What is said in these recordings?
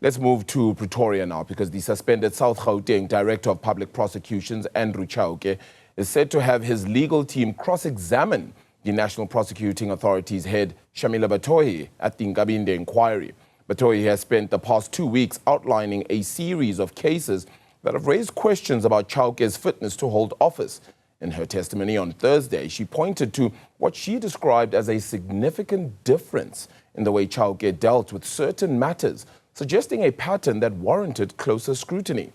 Let's move to Pretoria now, because the suspended South Gauteng Director of Public Prosecutions, Andrew Chauke, is said to have his legal team cross-examine the National Prosecuting Authority's head, Shamila Batohi, at the Nkabinde inquiry. Batohi has spent the past 2 weeks outlining a series of cases that have raised questions about Chauke's fitness to hold office. In her testimony on Thursday, she pointed to what she described as a significant difference in the way Chauke dealt with certain matters, suggesting a pattern that warranted closer scrutiny.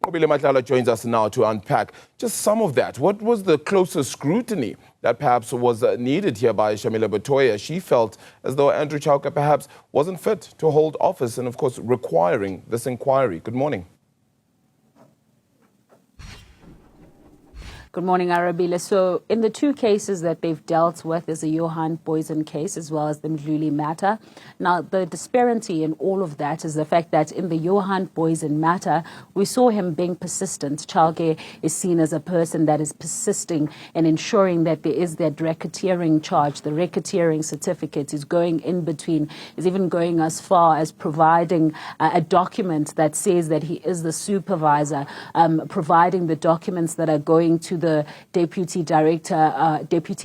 Nqobile Madlala joins us now to unpack just some of that. What was the closer scrutiny that perhaps was needed here by Shamila Batohi? She felt as though Andrew Chauke perhaps wasn't fit to hold office and, of course, requiring this inquiry. Good morning. Good morning, Nqobile. So in the two cases that they've dealt with is the Johan Boysen case as well as the Ndluli matter. Now, the disparity in all of that is the fact that in the Johan Boysen matter, we saw him being persistent. Chauke is seen as a person that is persisting in ensuring that there is that racketeering charge. The racketeering certificate is going in between, is even going as far as providing a document that says that he is the supervisor, providing the documents that are going to the Deputy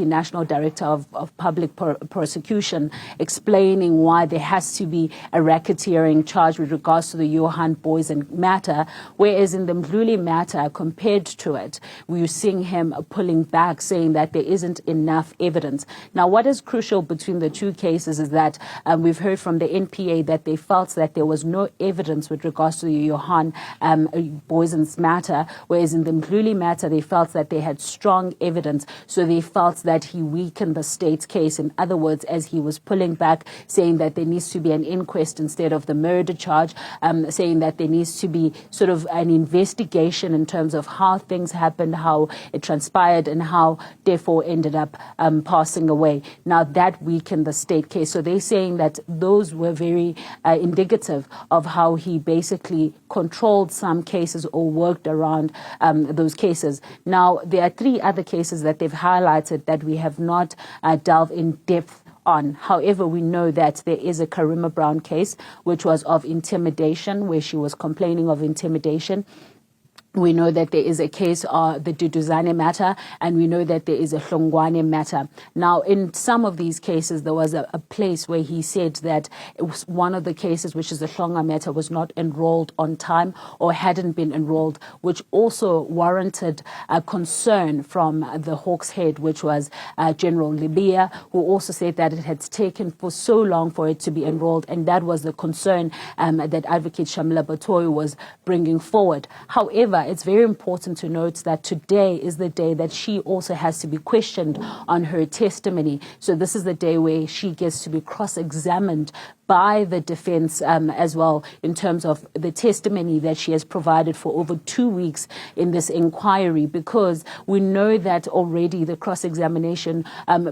National Director of Public Prosecution, explaining why there has to be a racketeering charge with regards to the Johan Boysen matter, whereas in the Ndluli matter, compared to it, we're seeing him pulling back, saying that there isn't enough evidence. Now, what is crucial between the two cases is that we've heard from the NPA that they felt that there was no evidence with regards to the Johan Boysen's matter, whereas in the Ndluli matter, they felt that they had strong evidence, so they felt that he weakened the state's case. In other words, as he was pulling back, saying that there needs to be an inquest instead of the murder charge, saying that there needs to be sort of an investigation in terms of how things happened, how it transpired, and how therefore ended up passing away. Now, that weakened the state case. So they're saying that those were very indicative of how he basically controlled some cases or worked around those cases. Now, there are three other cases that they've highlighted that we have not delved in depth on. However, we know that there is a Karima Brown case, which was of intimidation, where she was complaining of intimidation. We know that there is a case, the Duduzane matter, and we know that there is a Hlongwane matter. Now, in some of these cases, there was a place where he said that it was one of the cases, which is the Hlonga matter, was not enrolled on time or hadn't been enrolled, which also warranted a concern from the Hawks head, which was General Libya, who also said that it had taken for so long for it to be enrolled, and that was the concern that Advocate Shamila Batohi was bringing forward. However, it's very important to note that today is the day that she also has to be questioned on her testimony. So this is the day where she gets to be cross-examined by the defense as well, in terms of the testimony that she has provided for over 2 weeks in this inquiry, because we know that already the cross-examination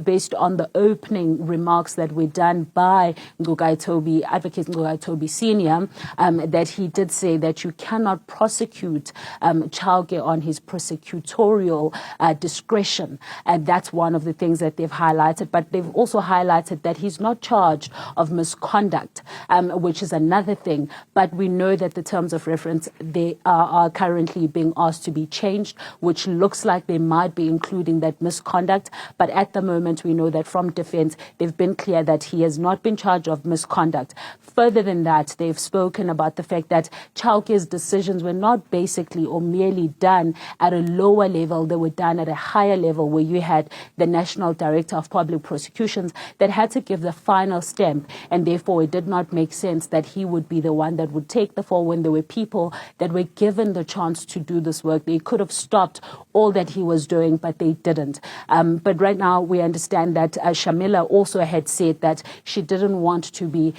based on the opening remarks that were done by Advocate Nqobile Senior, that he did say that you cannot prosecute Chauke on his prosecutorial discretion. And that's one of the things that they've highlighted. But they've also highlighted that he's not charged of misconduct, which is another thing. But we know that the terms of reference, they are currently being asked to be changed, which looks like they might be including that misconduct. But at the moment, we know that from defense, they've been clear that he has not been charged of misconduct. Further than that, they've spoken about the fact that Chauke's decisions were not basically or merely done at a lower level. They were done at a higher level, where you had the National Director of Public Prosecutions that had to give the final stamp, and therefore it did not make sense that he would be the one that would take the fall when there were people that were given the chance to do this work. They could have stopped all that he was doing, but they didn't. But right now we understand that Shamila also had said that she didn't want to be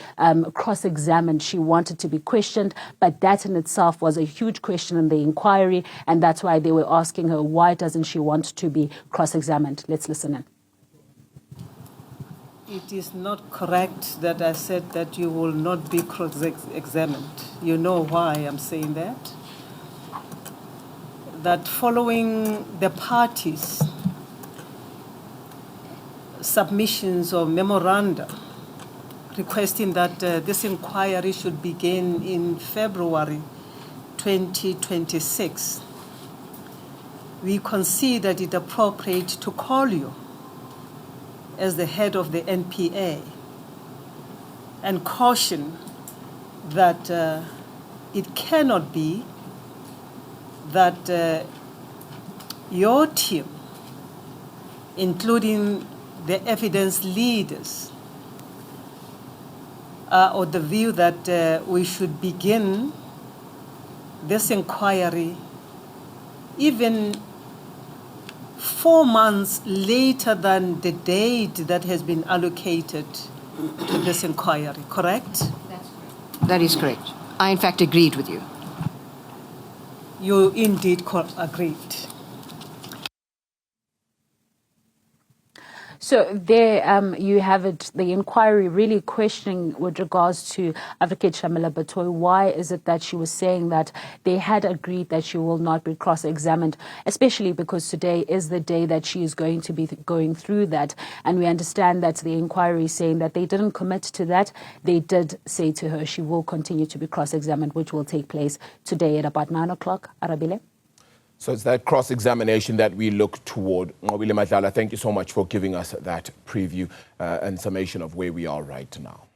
cross-examined. She wanted to be questioned, but that in itself was a huge question in the inquiry, and that's why they were asking her, why doesn't she want to be cross-examined? Let's listen in. It is not correct that I said that you will not be cross-examined. You know why I'm saying that? That following the parties' submissions or memoranda requesting that this inquiry should begin in February 2026, we considered it appropriate to call you as the head of the NPA and caution that it cannot be that your team, including the evidence leaders, or the view that we should begin this inquiry even 4 months later than the date that has been allocated to this inquiry, correct? That's correct. That is correct. I, in fact, agreed with you. You indeed agreed. So there you have it, the inquiry really questioning with regards to Advocate Shamila Batohi. Why is it that she was saying that they had agreed that she will not be cross-examined, especially because today is the day that she is going to be going through that. And we understand that the inquiry is saying that they didn't commit to that. They did say to her she will continue to be cross-examined, which will take place today at about 9 o'clock. Nqobile? So it's that cross-examination that we look toward. Nqobile Madlala, thank you so much for giving us that preview and summation of where we are right now.